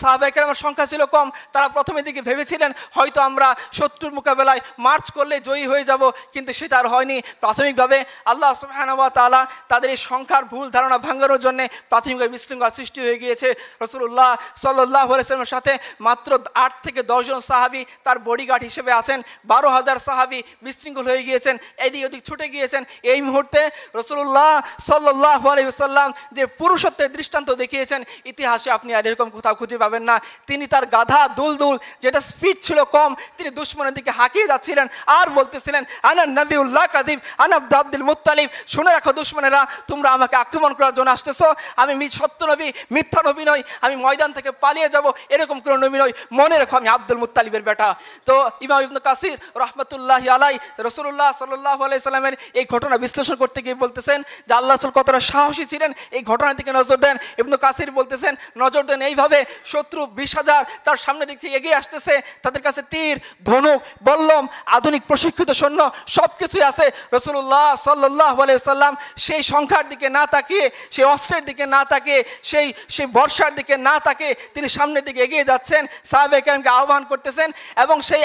সাহাবায়ে কেরামের সংখ্যা ছিল কম, তারা প্রথমের দিকে ভেবেছিলেন হয়তো আমরা শত্রুর মোকাবেলায় মার্চ করলে জয়ী হয়ে যাব, কিন্তু সেটা আর হয়নি। প্রাথমিকভাবে আল্লাহ সুবহানাহু ওয়া তাআলা তাদের এই সংখ্যার ভুল ধারণা ভাঙানোর জন্য প্রাথমিকভাবে বিশৃঙ্খলা সৃষ্টি হয়ে গিয়েছে। রাসূলুল্লাহ সাল্লাল্লাহু আলাইহি ওয়াসাল্লামের সাথে মাত্র 8 থেকে 10 জন সাহাবী তার বডিগার্ড হিসেবে আছেন, 12,000 সাহাবী বিশৃঙ্খল হয়ে গিয়েছেন, এদিক ওদিক ছুটে গিয়েছেন। এই মুহূর্তে রাসূলুল্লাহ সাল্লাল্লাহু আলাইহি ওয়াসাল্লাম যে পুরুষত্বের দৃষ্টান্ত দেখিয়েছেন, ইতিহাসে আপনি আর এরকম কোথাও খুঁজে পাবেন না। তিনি তার গাধা দুলদুল, যেটা স্পিড ছিল কম, তিনি দুশমনের দিকে হাঁকিয়ে যাচ্ছিলেন আর বলতেছিলেন, আনা নবিউল্লাহ কাযিব আনা আব্দুল মুত্তালিব, শুনে রাখো দুশমনেরা, তোমরা আমাকে আক্রমণ করার জন্য আসতেছো, আমি সত্য নবী, মিথ্যা নবী নই, আমি ময়দান থেকে পালিয়ে যাব এরকম কোনো নবী নই, মনে রেখো আমি আব্দুল মুত্তালিবের বেটা। তো ইমাম ইবনে কাসির রাহমাতুল্লাহি আলাইহি রাসূলুল্লাহ সাল্লাল্লাহু আলাইহি সাল্লামের এই ঘটনা বিশ্লেষণ করতে গিয়ে বলতেছেন যে আল্লাহ রাসূল কতটা সাহসী ছিলেন, এই ঘটনার দিকে নজর দেন। ইবনে কাসির বলতেছেন, নজর দেন এইভাবে, শত্রু 20,000 তার সামনে দিক থেকে এগিয়ে আসতেছে, তাদের কাছে তীর, ধনুক, বল্লম, আধুনিক প্রশিক্ষিত সৈন্য সব কিছুই আছে। রাসূলুল্লাহ সাল্লাল্লাহু আলাইহি সাল্লাম সেই সংখ্যার দিকে না তাকিয়ে, সেই অস্ত্রের দিকে না তাকিয়ে, সেই বর্ষার দিকে না তাকিয়ে তিনি সামনের দিকে এগিয়ে যাচ্ছেন, সাহাবায়ে কেরামকে আহ্বান করতেছেন, এবং সেই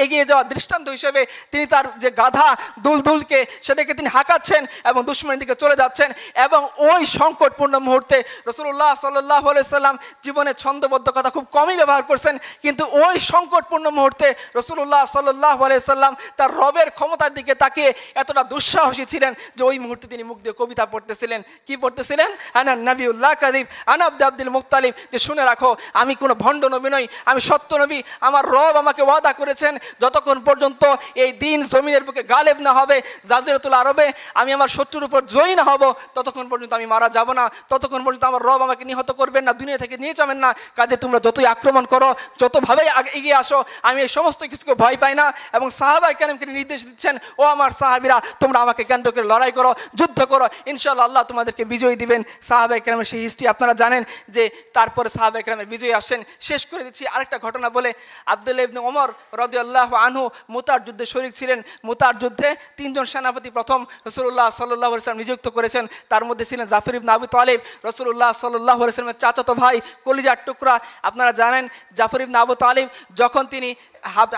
এগিয়ে যাওয়া দৃষ্টান্ত হিসেবে তিনি তার যে গাধা দুলদুলকে সেটাকে তিনি হাঁকাচ্ছেন এবং দুশমনের দিকে চলে যাচ্ছেন। এবং ওই সংকটপূর্ণ মুহূর্তে রাসূলুল্লাহ সাল্লাল্লাহু আলাইহি সাল্লাম জীবনে ছন্দবদ্ধ কথা খুব কমই ব্যবহার করছেন, কিন্তু ওই সংকটপূর্ণ মুহূর্তে রাসূলুল্লাহ সাল্লাল্লাহু আলাইহি সাল্লাম তার রবের ক্ষমতার দিকে তাকিয়ে এতটা দুঃসাহসী ছিলেন যে ওই মুহূর্তে তিনি মুখ দিয়ে কবিতা পড়তেছিলেন। কি পড়তেছিলেন? আনা নবিউল্লাহ কাযিব আনা আব্দুল মুত্তালিব, যে শুনে রাখো আমি কোনো ভণ্ড নবী নই, আমি সত্য নবী, আমার রব আমাকে ওয়াদা করেছেন যতক্ষণ পর্যন্ত এই দিন জমিনের বুকে গালেব না হবে, জাজিরাতুল আরবে আমি আমার শত্রুর উপর জয়ী না হব, ততক্ষণ পর্যন্ত আমি মারা যাব না, ততক্ষণ পর্যন্ত আমার রব আমাকে নিহত করবেন না, দুনিয়া থেকে নিয়ে যাবেন না। কাজে তোমরা যতই আক্রমণ করো, যতভাবেই এগিয়ে আসো, আমি এই সমস্ত কিছুকে ভয় পাই না। এবং সাহাবায়ে কেরামকে নির্দেশ দিচ্ছেন, ও আমার সাহাবীরা, তোমরা আমাকে কেন্দ্র করে লড়াই করো, যুদ্ধ করো, ইনশাআল্লাহ আল্লাহ তোমাদেরকে বিজয়ী দিবেন। সাহাবায়ে কেরামের সেই হিস্ট্রি আপনারা জানেন যে তারপরে সাহাবায়ে কেরামের বিজয়ী আসেন। শেষ করে দিচ্ছি আরেকটা ঘটনা বলে, আব্দুল্লাহ ইবনে ওমর রাদিয়াল্লাহু আনহু মুতার যুদ্ধে শরীক ছিলেন। মুতার যুদ্ধে 3 জন সেনাপতি প্রথম রাসূলুল্লাহ সাল্লাল্লাহু আলাইহি ওয়াসাল্লাম নিযুক্ত করেছেন, তার মধ্যে ছিলেন জাফর ইবনে আবু তালিব, রাসূলুল্লাহ সাল্লাল্লাহু আলাইহি ওয়াসাল্লামের চাচাতো ভাই, কলিজার টুকরা। আপনারা জানেন জাফর ইবনে আবু তালিব যখন তিনি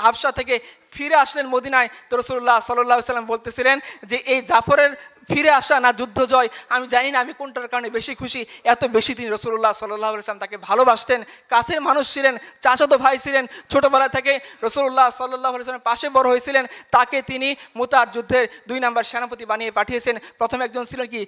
হাবশা থেকে ফিরে আসলেন মদিনায়, তো রাসূলুল্লাহ সাল্লাল্লাহু আলাইহি ওয়াসাল্লাম বলতেছিলেন যে এই জাফরের ফিরে আসা না যুদ্ধ জয়, আমি জানি না আমি কোনটার কারণে বেশি খুশি। এত বেশি তিনি রাসূলুল্লাহ সাল্লাল্লাহু আলাইহি ওয়াসাল্লাম তাকে ভালোবাসতেন, কাছের মানুষ ছিলেন, চাচাতো ভাই ছিলেন, ছোটবেলা থেকে রাসূলুল্লাহ সাল্লাল্লাহু আলাইহি ওয়াসাল্লামের পাশে বড় হয়েছিলেন। তাকে তিনি মুতার যুদ্ধের 2 নম্বর সেনাপতি বানিয়ে পাঠিয়েছেন। প্রথম একজন ছিলেন কি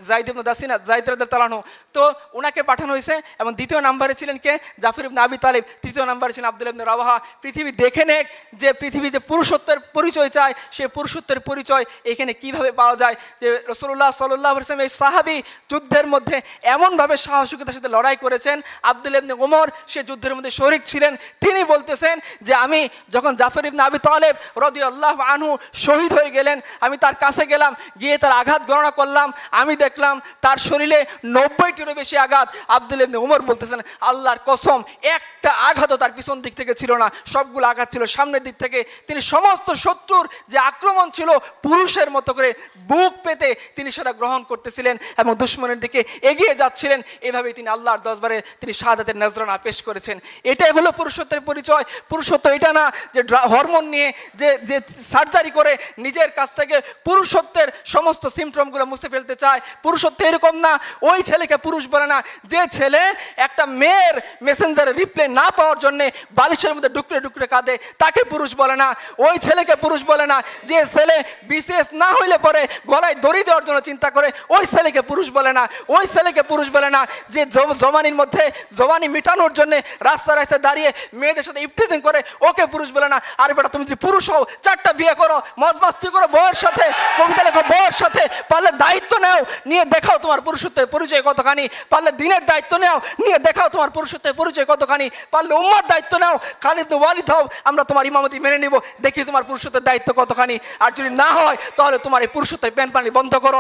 যায়েদ ইবনে দাসিনা, যায়েদ রাদিয়াল্লাহু আনহু, তো ওনাকে পাঠানো হয়েছে। এবং দ্বিতীয় নম্বরে ছিলেন কে? জাফর ইবনে আবি তালিব। তৃতীয় নম্বরে ছিলেন আব্দুল্লাহ ইবনে রাওয়াহা। পৃথিবী দেখে নেক যে পৃথিবী যে পুরুষত্বের পরিচয় চায়, সেই পুরুষত্বের পরিচয় এখানে কিভাবে পাওয়া যায়। যে রাসূলুল্লাহ সাল্লাল্লাহু আলাইহি ওয়াসাল্লাম এই সাহাবী যুদ্ধের মধ্যে এমনভাবে সাহসিকতার সাথে লড়াই করেছেন, আব্দুল্লাহ ইবনে ওমর সে যুদ্ধের মধ্যে শরীক ছিলেন। তিনি বলতেছেন যে আমি যখন জাফর ইবনে আবি তালিব রাদিয়াল্লাহু আনহু শহীদ হয়ে গেলেন, আমি তার কাছে গেলাম, গিয়ে তার আঘাত গণনা করলাম, আমি দেখলাম তার শরীরে 90টিরও বেশি আঘাত। আব্দুল্লাহ ইবনে ওমর বলতেছেন, আল্লাহর কসম একটা আঘাতও তার পিছন দিক থেকে ছিল না, সবগুলো আঘাত ছিল সামনের দিক থেকে। তিনি সমস্ত শত্রুর যে আক্রমণ ছিল পুরুষের মতো করে বুক পেতে তিনি সেটা গ্রহণ করতেছিলেন এবং দুশমনের দিকে এগিয়ে যাচ্ছিলেন। এভাবেই তিনি আল্লাহর দরবারে তিনি শাহাদাতের নজরানা পেশ করেছেন। এটাই হলো পুরুষত্বের পরিচয়। পুরুষত্ব এটা না যে হরমোন নিয়ে যে সার্জারি করে নিজের কাছ থেকে পুরুষত্বের সমস্ত সিমটমগুলো মুছে ফেলতে চায়। পুরুষত্ব এরকম না। ওই ছেলেকে পুরুষ বলে না যে ছেলে একটা মেয়ের মেসেঞ্জারে রিপ্লাই না পাওয়ার জন্যে বালিশের মধ্যে ডুকরে ডুকরে কাঁদে, তাকে পুরুষ বলে না। ওই ছেলেকে পুরুষ বলে না যে ছেলে বিশেষ না হইলে পরে গলায় দড়ি দেওয়ার জন্য চিন্তা করে, ওই ছেলেকে পুরুষ বলে না। ওই ছেলেকে পুরুষ বলে না যে জওয়ানির মধ্যে জওয়ানি মিটানোর জন্য রাস্তা রাস্তায় দাঁড়িয়ে মেয়েদের সাথে ইফটিজিং করে, ওকে পুরুষ বলে না। আর বেটা তুমি যদি পুরুষ হও 4টা বিয়ে করো, মজমাস্তি করো বউয়ের সাথে, কবিতা লেখো বউয়ের সাথে, পারলে দায়িত্ব নাও, নিয়ে দেখাও তোমার পুরুষত্বের পরিচয় কতখানি। পারলে দিনের দায়িত্ব নাও, নিয়ে দেখাও তোমার পুরুষত্বের পরিচয় কতখানি। পারলে উম্মার দায়িত্ব নাও, খালিদ ইবনে ওয়ালিদ হও, আমরা তোমার ইমামতি মেনে নিব, দেখি তোমার পুরুষত্বের দায়িত্ব কতখানি। আর যদি না হয় তাহলে তোমার এই পুরুষত্বের প্যান পানি বন্ধ করো।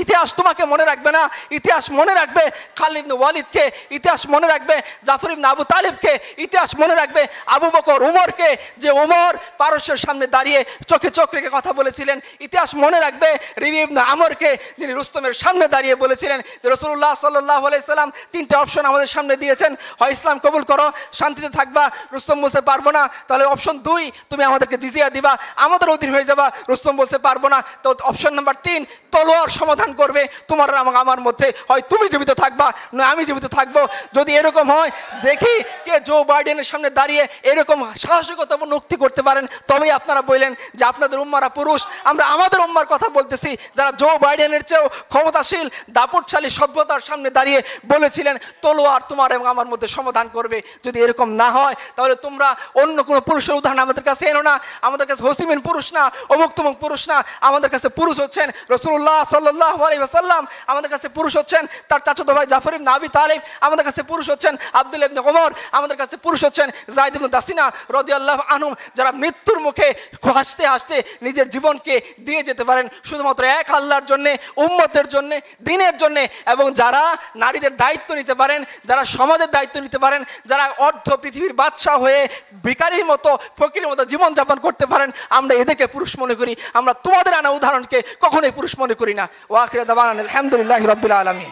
ইতিহাস তোমাকে মনে রাখবে না, ইতিহাস মনে রাখবে খালিদ ইবনে ওয়ালিদকে, ইতিহাস মনে রাখবে জাফর ইবনে আবু তালিবকে, ইতিহাস মনে রাখবে আবু বকর উমরকে, যে উমর পারস্যের সামনে দাঁড়িয়ে চোখে চোখ রেখে কথা বলেছিলেন। ইতিহাস মনে রাখবে রিবি ইবনে আমরকে, যিনি রুস্তমের সামনে দাঁড়িয়ে বলেছিলেন যে রাসূলুল্লাহ সাল্লাল্লাহু আলাইহি সাল্লাম তিনটা অপশন আমাদের সামনে দিয়েছেন, হয় ইসলাম কবুল করো, শান্তিতে থাকবা, রুস্তম বলছে পারবো না, তাহলে অপশন 2 তুমি আমাদেরকে জিজিয়া দিবা, আমাদের অধীন হয়ে যাবা। রুস্তম বলছে পারবো না, তো অপশন নাম্বার 3 তলোয়ার সমাধান করবে তোমার আর আমার মধ্যে, হয় তুমি জীবিত থাকবা না আমি জীবিত থাকবো। যদি এরকম হয় দেখি কে জো বাইডেনের সামনে দাঁড়িয়ে এরকম সাহসিকতাপূর্ণ উক্তি করতে পারেন, তবেই আপনারা বললেন যে আপনাদের উম্মারা পুরুষ। আমরা আমাদের উম্মার কথা বলতেছি, যারা জো বাইডেনের চেয়েও ক্ষমতাশীল দাপটশালী সভ্যতার সামনে দাঁড়িয়ে বলেছিলেন তলোয়ার তোমার এবং আমার মধ্যে সমাধান করবে। যদি এরকম না হয় তাহলে তোমরা অন্য কোনো পুরুষের উদাহরণ আমাদের কাছে এনো না। আমাদের কাছে হোসিমিন পুরুষ না, অমুক তমুক পুরুষ না, আমাদের কাছে পুরুষ হচ্ছেন রাসূলুল্লাহ সাল্লাল্লাহু আলাইহি ওয়াসাল্লাম, আমাদের কাছে পুরুষ হচ্ছেন তার চাচাতো ভাই জাফর ইবনে আবি তালিব, আমাদের কাছে পুরুষ হচ্ছেন আব্দুল্লাহ ইবনে ওমর, আমাদের কাছে পুরুষ হচ্ছেন যায়েদ ইবনে দাসিনা রাদিয়াল্লাহু আনহুম, যারা মৃত্যুর মুখে হাসতে হাসতে নিজের জীবনকে দিয়ে যেতে পারেন শুধুমাত্র এক আল্লাহর জন্য, উম্মতের জন্য, দ্বীনের জন্য, এবং যারা নারীদের দায়িত্ব নিতে পারেন, যারা সমাজের দায়িত্ব নিতে পারেন, যারা অর্ধ পৃথিবীর বাদশা হয়ে ভিখারির মতো ফকিরের মতো জীবনযাপন করতে পারেন, আমরা এদেরকে পুরুষ মনে করি। আমরা তোমাদের আনা উদাহরণকে কখনোই পুরুষ মনে করি না। ওয়া আখিরু দাওয়ানা আলহামদুলিল্লাহি রাব্বিল আলামিন।